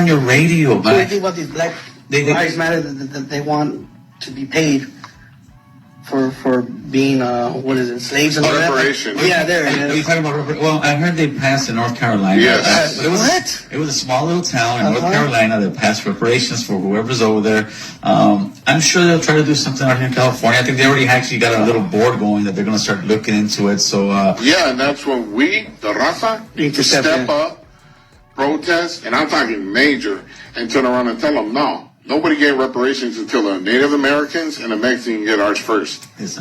on your radio, What do you think about these Black Lives Matter that they want to be paid for being what is it, slaves and reparations? Yeah, there. Are you talking about well, I heard they passed in North Carolina. Yes. But it was a small little town in North Carolina that passed reparations for whoever's over there. I'm sure they'll try to do something out here in California. I think they already actually got a little board going that they're going to start looking into it. So yeah, and that's when we, the Raza, need to step up, protest, and I'm talking major, and turn around and tell them, no, nobody gave reparations until the Native Americans and the Mexicans get ours first. We've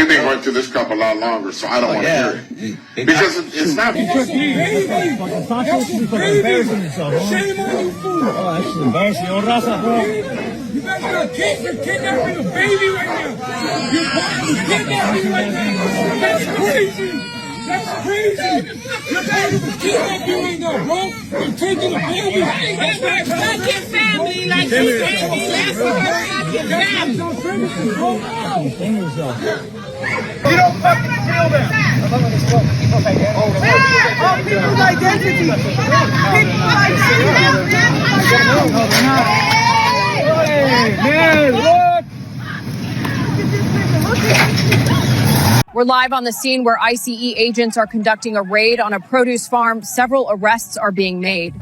been going through this crap a lot longer, so I don't want to hear it. Because it's not... Shame on you, fool. Oh, that's embarrassing. Yo, Raza, bro. You guys are kidnapping a baby right now. You're kidnapping right now. That's crazy. That's crazy. You're trying to kidnap you right now, bro. You're taking a baby. That's not fucking family. Like you family. That's fucking family. You don't fucking kill them. People's identity. We're live on the scene where ICE agents are conducting a raid on a produce farm. Several arrests are being made.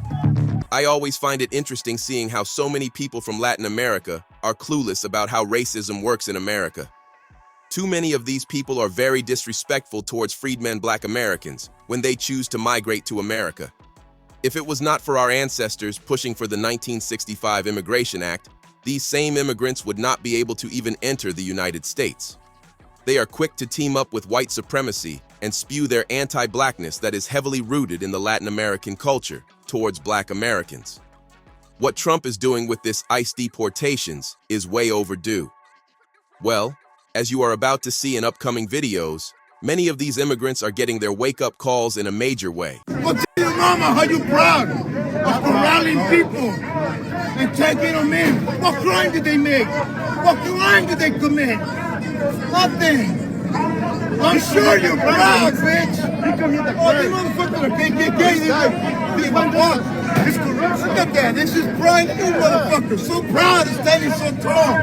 I always find it interesting seeing how so many people from Latin America are clueless about how racism works in America. Too many of these people are very disrespectful towards freedmen Black Americans when they choose to migrate to America. If it was not for our ancestors pushing for the 1965 Immigration Act, these same immigrants would not be able to even enter the United States. They are quick to team up with white supremacy and spew their anti-Blackness that is heavily rooted in the Latin American culture towards Black Americans. What Trump is doing with this ICE deportations is way overdue. Well, as you are about to see in upcoming videos, many of these immigrants are getting their wake-up calls in a major way. Well, tell your mama how you proud of corralling people and taking them in. What crime did they make? What crime did they commit? Nothing. I'm sure you're proud, bitch. Oh, these motherfuckers are KKK. These motherfuckers. It's corrupt. Look at that. This is pride. You motherfuckers so proud of standing so tall.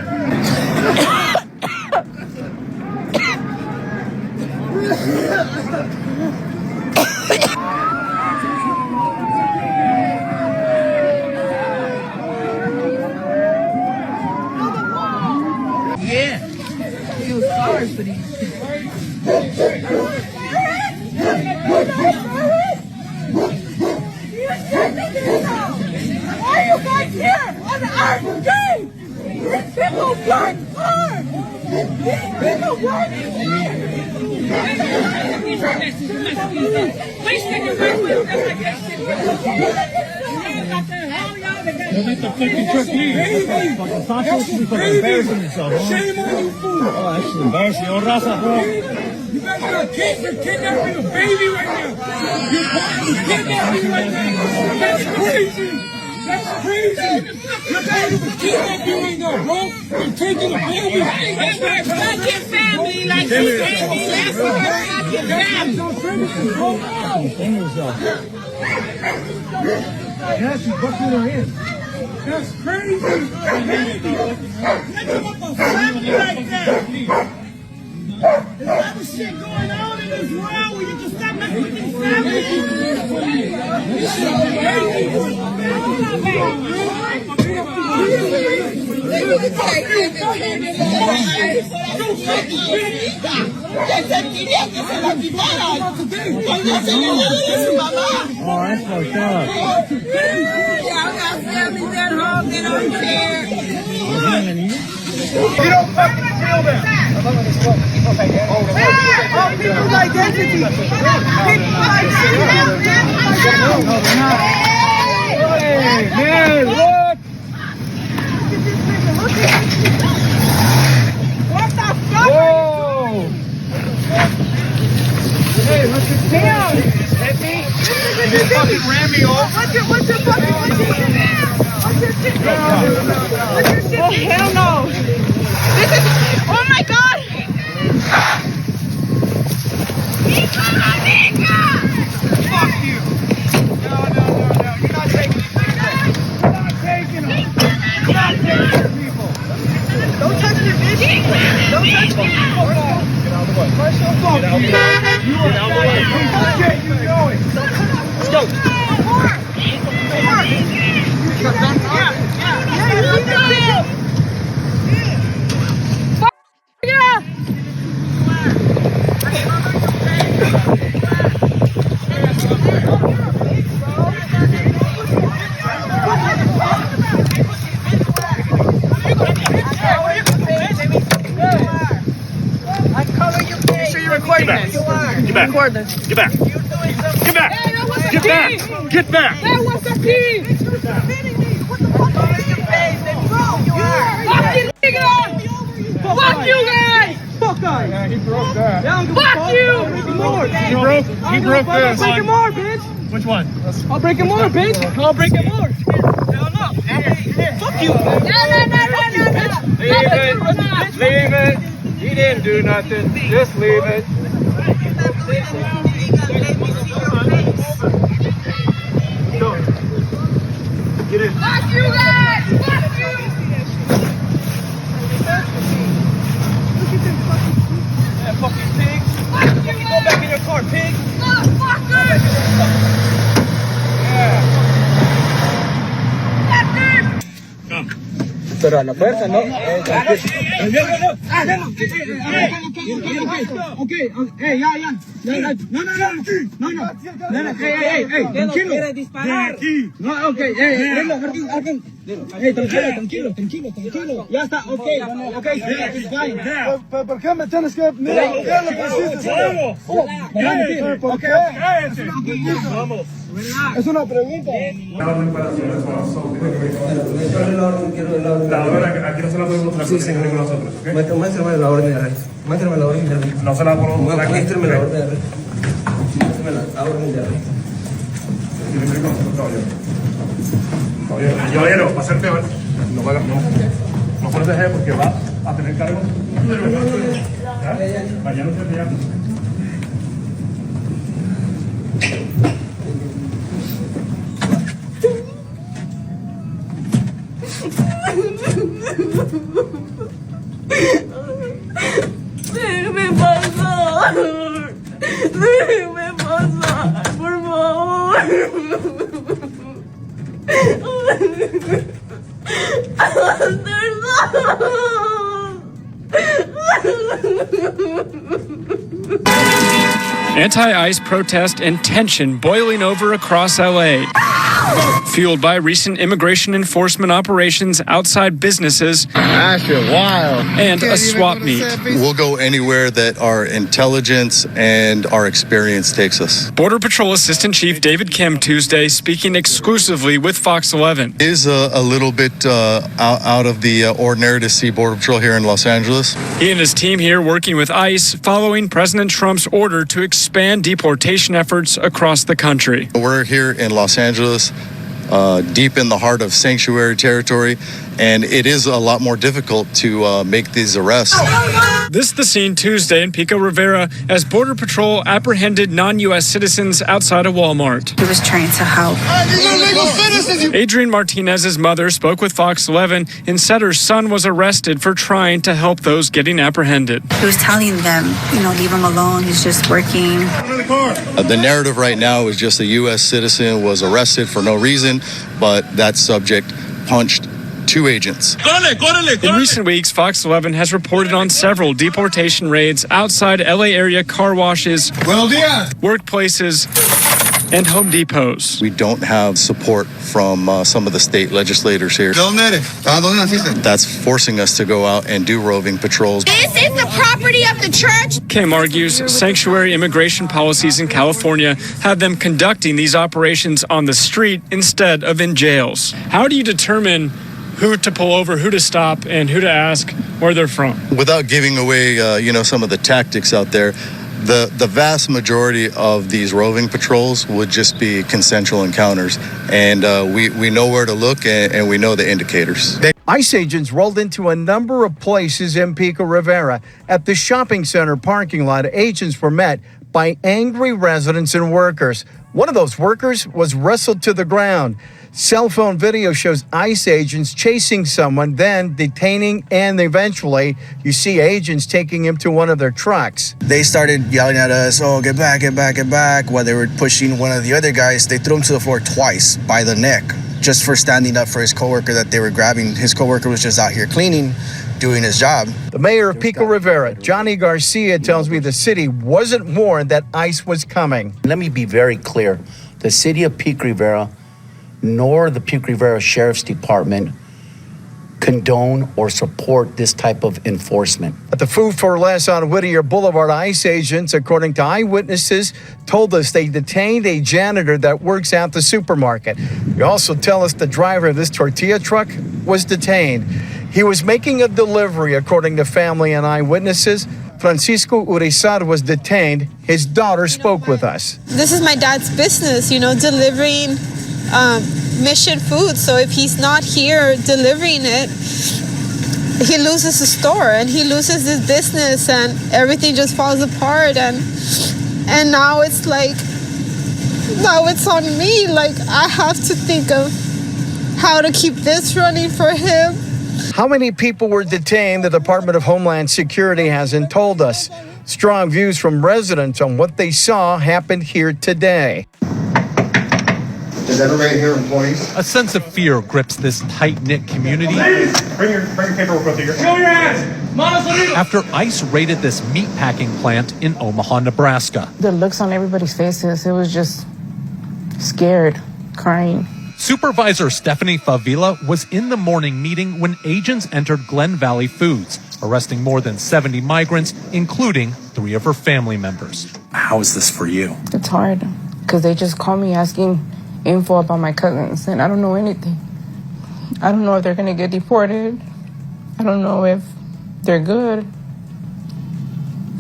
Yeah. He was sorry for these people. Why are you guys here on the Earth Day? These people work hard. These people work Let the fucking truck leave. Fucking Santos should be fucking embarrassing yourself, huh? Shame on you, fool. Oh, that's embarrassing. Yo, Raza, bro. You guys are kidnapping a baby right now. You're kidnapping right now. That's crazy. That's crazy. You're trying to kidnap you right now, bro. You're taking a baby. That's not fucking family. Like you family. That's fucking family. Yeah, she's busting her in. That's crazy. Nigga with the family like that. There's other shit going on in this world where you can stop messing with these families. This shit Oh, that's fucked up. Y'all got families at home, they don't care. You don't fucking kill them. People's identity. People's Hey, man, look. What the fuck? Whoa. Hey, what's your deal? Hit me? You fucking ran me off. What's your shit? Oh, hell no. This is, oh my God. Fuck you. No. You're not taking me. Get back! Hey, what's the key? Fucking nigga! Fuck you guys! Fuck guy! Yeah, he broke that. Fuck you! He broke this. I'll break him more, bitch! Which one? I'll break him more, bitch! I'll break him more! Fuck you! No. Leave it. He didn't do nothing. Just leave it. Get in. Fuck you guys! Fuck you! Yeah, fucking pig. Go back in your car, pig. Motherfucker! Yeah. Come. Pero a la fuerza, ¿no? Okay, hey, ya. No, hey, tranquilo. No, okay, hey, tranquilo. Ya está, okay, it's fine. ¿Por qué me tienes que mirar? Vamos. Es una pregunta. La orden aquí no se la podemos transferir con nosotros, ¿ok? Muéstrame la orden de arresto. Muéstrame la orden de arresto. No se la podemos mostrar aquí. Muéstrame la orden de arresto. Muéstrame la orden de arresto. Tiene que ir con nosotros, caballero. Caballero, va a ser peor. No puedes dejar porque va a tener cargo. Mañana se te llama. Déjeme pasar. Déjeme pasar, por favor. Anti-ICE protest and tension boiling over across LA. Fueled by recent immigration enforcement operations outside businesses and a swap meet. We'll go anywhere that our intelligence and our experience takes us. Border Patrol Assistant Chief David Kim Tuesday speaking exclusively with Fox 11. It is a little bit out of the ordinary to see Border Patrol here in Los Angeles. He and his team here working with ICE following President Trump's order to expand deportation efforts across the country. We're here in Los Angeles, deep in the heart of sanctuary territory, and it is a lot more difficult to make these arrests. This the scene Tuesday in Pico Rivera as Border Patrol apprehended non-U.S. citizens outside a Walmart. He was trying to help. Adrienne Martinez's mother spoke with Fox 11 and said her son was arrested for trying to help those getting apprehended. He was telling them, leave him alone. He's just working. The narrative right now is just a U.S. citizen was arrested for no reason, but that subject punched 2 agents. In recent weeks, Fox 11 has reported on several deportation raids outside LA area car washes, workplaces, and Home Depots. We don't have support from some of the state legislators here. That's forcing us to go out and do roving patrols. This is the property of the church. Kim argues sanctuary immigration policies in California have them conducting these operations on the street instead of in jails. How do you determine who to pull over, who to stop, and who to ask where they're from? Without giving away, some of the tactics out there, the vast majority of these roving patrols would just be consensual encounters, and we know where to look and we know the indicators. ICE agents rolled into a number of places in Pico Rivera. At the shopping center parking lot, agents were met by angry residents and workers. One of those workers was wrestled to the ground. Cell phone video shows ICE agents chasing someone, then detaining, and eventually you see agents taking him to one of their trucks. They started yelling at us, oh, get back, get back, get back. While they were pushing one of the other guys, they threw him to the floor twice by the neck, just for standing up for his coworker that they were grabbing. His coworker was just out here cleaning, doing his job. The mayor of Pico Rivera, Johnny Garcia, tells me the city wasn't warned that ICE was coming. Let me be very clear. The city of Pico Rivera nor the Pico Rivera Sheriff's Department condone or support this type of enforcement. At the Food for Less on Whittier Boulevard, ICE agents, according to eyewitnesses, told us they detained a janitor that works at the supermarket. They also tell us the driver of this tortilla truck was detained. He was making a delivery, according to family and eyewitnesses. Francisco Urizar was detained. His daughter spoke with us. This is my dad's business, delivering mission food. So if he's not here delivering it, he loses the store and he loses his business and everything just falls apart. And now it's on me. I have to think of how to keep this running for him. How many people were detained, the Department of Homeland Security hasn't told us. Strong views from residents on what they saw happened here today. Is everybody here employees? A sense of fear grips this tight-knit community. Please, bring your paperwork with you. Show your hands! After ICE raided this meatpacking plant in Omaha, Nebraska. The looks on everybody's faces, it was just scared, crying. Supervisor Stephanie Favila was in the morning meeting when agents entered Glen Valley Foods, arresting more than 70 migrants, including 3 of her family members. How is this for you? It's hard because they just call me asking info about my cousins, and I don't know anything. I don't know if they're going to get deported. I don't know if they're good.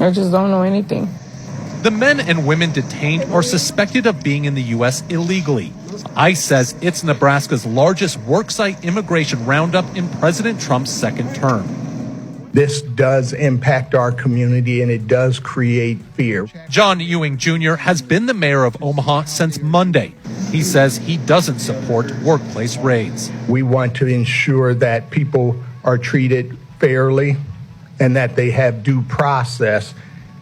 I just don't know anything. The men and women detained are suspected of being in the U.S. illegally. ICE says it's Nebraska's largest worksite immigration roundup in President Trump's second term. This does impact our community and it does create fear. John Ewing Jr. has been the mayor of Omaha since Monday. He says he doesn't support workplace raids. We want to ensure that people are treated fairly and that they have due process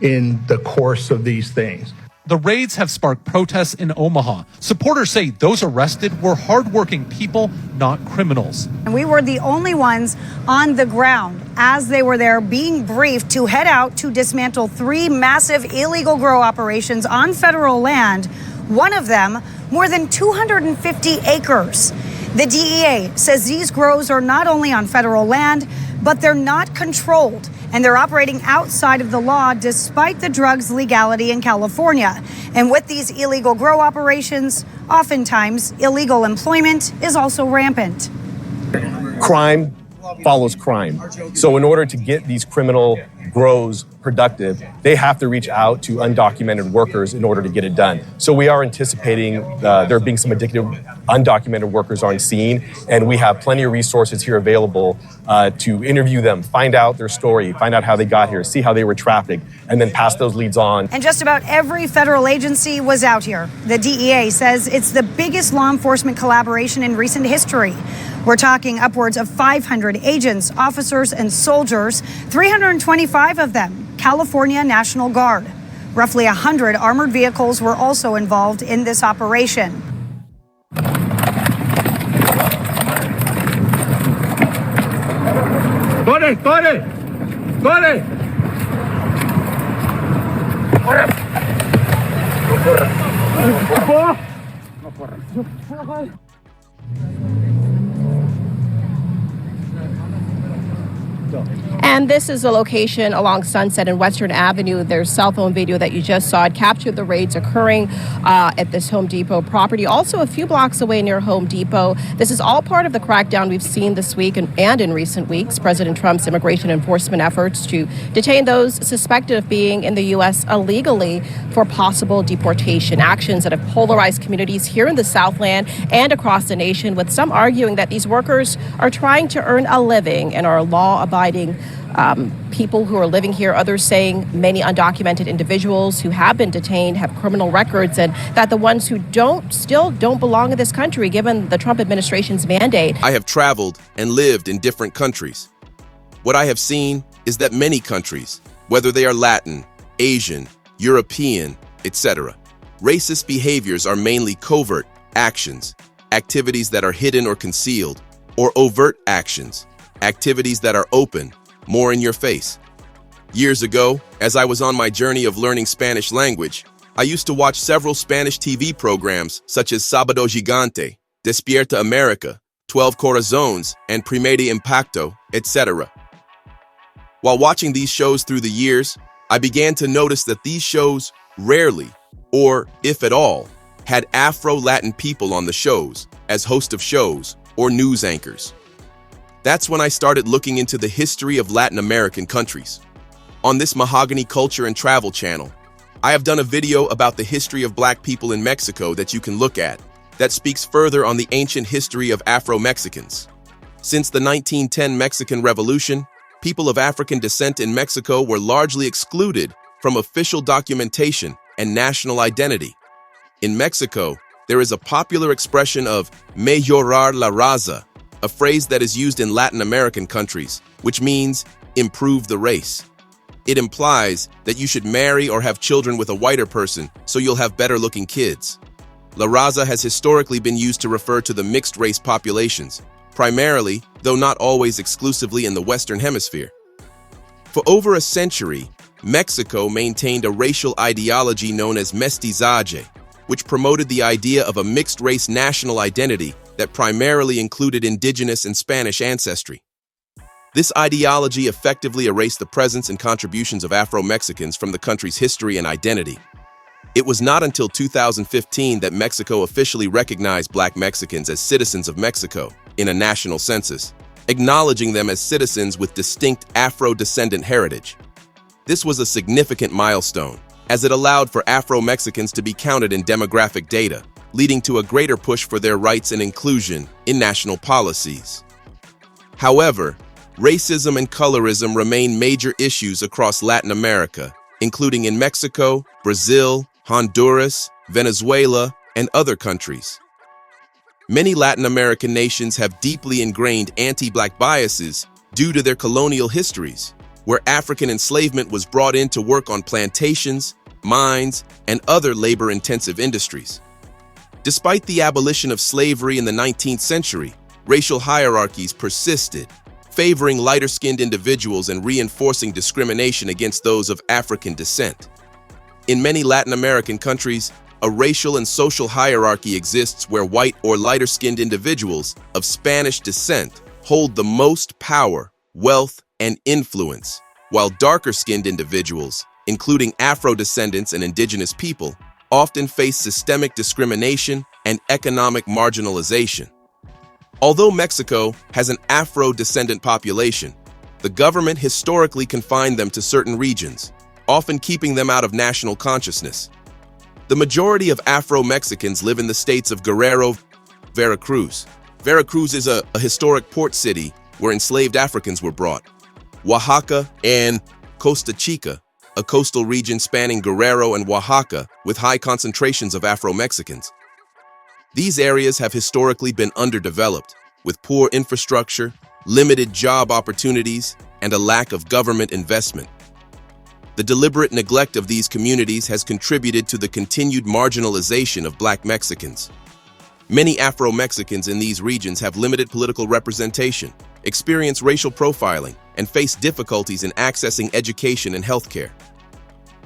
in the course of these things. The raids have sparked protests in Omaha. Supporters say those arrested were hardworking people, not criminals. And we were the only ones on the ground as they were there being briefed to head out to dismantle 3 massive illegal grow operations on federal land. One of them, more than 250 acres. The DEA says these grows are not only on federal land, but they're not controlled. And they're operating outside of the law despite the drug's legality in California. And with these illegal grow operations, oftentimes illegal employment is also rampant. Crime follows crime. So in order to get these criminal grows productive, they have to reach out to undocumented workers in order to get it done. So we are anticipating there being some addictive undocumented workers on scene, and we have plenty of resources here available to interview them, find out their story, find out how they got here, see how they were trafficked, and then pass those leads on. And just about every federal agency was out here. The DEA says it's the biggest law enforcement collaboration in recent history. We're talking upwards of 500 agents, officers, and soldiers, 325 of them California National Guard. Roughly 100 armored vehicles were also involved in this operation. Corre, corre, corre. And this is a location along Sunset and Western Avenue. There's cell phone video that you just saw. It captured the raids occurring at this Home Depot property. Also a few blocks away near Home Depot. This is all part of the crackdown we've seen this week and in recent weeks. President Trump's immigration enforcement efforts to detain those suspected of being in the U.S. illegally for possible deportation. Actions that have polarized communities here in the Southland and across the nation, with some arguing that these workers are trying to earn a living and are law-abiding people who are living here, others saying many undocumented individuals who have been detained have criminal records, and that the ones who still don't belong in this country given the Trump administration's mandate. I have traveled and lived in different countries. What I have seen is that many countries, whether they are Latin, Asian, European, etc., racist behaviors are mainly covert actions, activities that are hidden or concealed, or overt actions, activities that are open, more in your face. Years ago, as I was on my journey of learning Spanish language, I used to watch several Spanish TV programs such as Sábado Gigante, Despierta America, 12 Corazones, and Primera Impacto, etc. While watching these shows through the years, I began to notice that these shows rarely, or if at all, had Afro-Latin people on the shows as host of shows or news anchors. That's when I started looking into the history of Latin American countries. On this Mahogany Culture and Travel channel, I have done a video about the history of Black people in Mexico that you can look at, that speaks further on the ancient history of Afro-Mexicans. Since the 1910 Mexican Revolution, people of African descent in Mexico were largely excluded from official documentation and national identity. In Mexico, there is a popular expression of mejorar la raza, a phrase that is used in Latin American countries, which means improve the race. It implies that you should marry or have children with a whiter person so you'll have better-looking kids. La raza has historically been used to refer to the mixed-race populations, primarily, though not always exclusively, in the Western Hemisphere. For over a century, Mexico maintained a racial ideology known as mestizaje, which promoted the idea of a mixed-race national identity that primarily included indigenous and Spanish ancestry. This ideology effectively erased the presence and contributions of Afro-Mexicans from the country's history and identity. It was not until 2015 that Mexico officially recognized Black Mexicans as citizens of Mexico in a national census, acknowledging them as citizens with distinct Afro-descendant heritage. This was a significant milestone, as it allowed for Afro-Mexicans to be counted in demographic data, leading to a greater push for their rights and inclusion in national policies. However, racism and colorism remain major issues across Latin America, including in Mexico, Brazil, Honduras, Venezuela, and other countries. Many Latin American nations have deeply ingrained anti-Black biases due to their colonial histories, where African enslavement was brought in to work on plantations, mines, and other labor-intensive industries. Despite the abolition of slavery in the 19th century, racial hierarchies persisted, favoring lighter-skinned individuals and reinforcing discrimination against those of African descent. In many Latin American countries, a racial and social hierarchy exists where white or lighter-skinned individuals of Spanish descent hold the most power, wealth, and influence, while darker-skinned individuals, including Afro-descendants and indigenous people, often face systemic discrimination and economic marginalization. Although Mexico has an Afro-descendant population, the government historically confined them to certain regions, often keeping them out of national consciousness. The majority of Afro-Mexicans live in the states of Guerrero, Veracruz. Veracruz is a historic port city where enslaved Africans were brought. Oaxaca and Costa Chica, a coastal region spanning Guerrero and Oaxaca with high concentrations of Afro-Mexicans. These areas have historically been underdeveloped, with poor infrastructure, limited job opportunities, and a lack of government investment. The deliberate neglect of these communities has contributed to the continued marginalization of Black Mexicans. Many Afro-Mexicans in these regions have limited political representation, experience racial profiling, and face difficulties in accessing education and healthcare.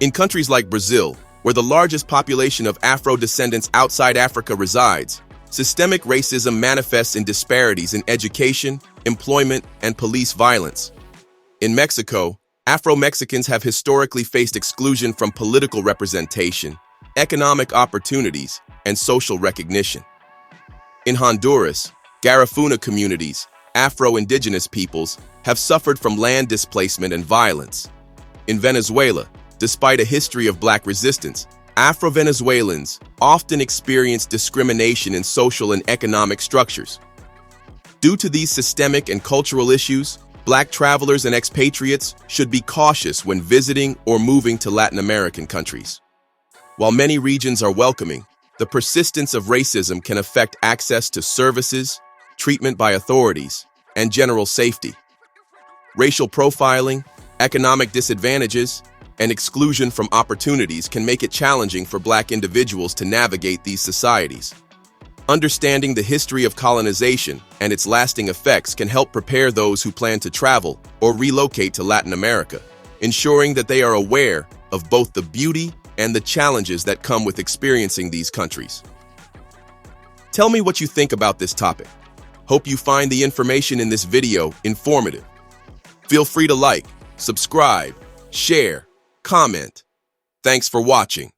In countries like Brazil, where the largest population of Afro-descendants outside Africa resides, systemic racism manifests in disparities in education, employment, and police violence. In Mexico, Afro-Mexicans have historically faced exclusion from political representation, economic opportunities, and social recognition. In Honduras, Garifuna communities, Afro-Indigenous peoples, have suffered from land displacement and violence. In Venezuela, despite a history of Black resistance, Afro-Venezuelans often experience discrimination in social and economic structures. Due to these systemic and cultural issues, Black travelers and expatriates should be cautious when visiting or moving to Latin American countries. While many regions are welcoming, the persistence of racism can affect access to services, treatment by authorities, and general safety. Racial profiling, economic disadvantages, and exclusion from opportunities can make it challenging for Black individuals to navigate these societies. Understanding the history of colonization and its lasting effects can help prepare those who plan to travel or relocate to Latin America, ensuring that they are aware of both the beauty and the challenges that come with experiencing these countries. Tell me what you think about this topic. Hope you find the information in this video informative. Feel free to like, subscribe, share, comment. Thanks for watching.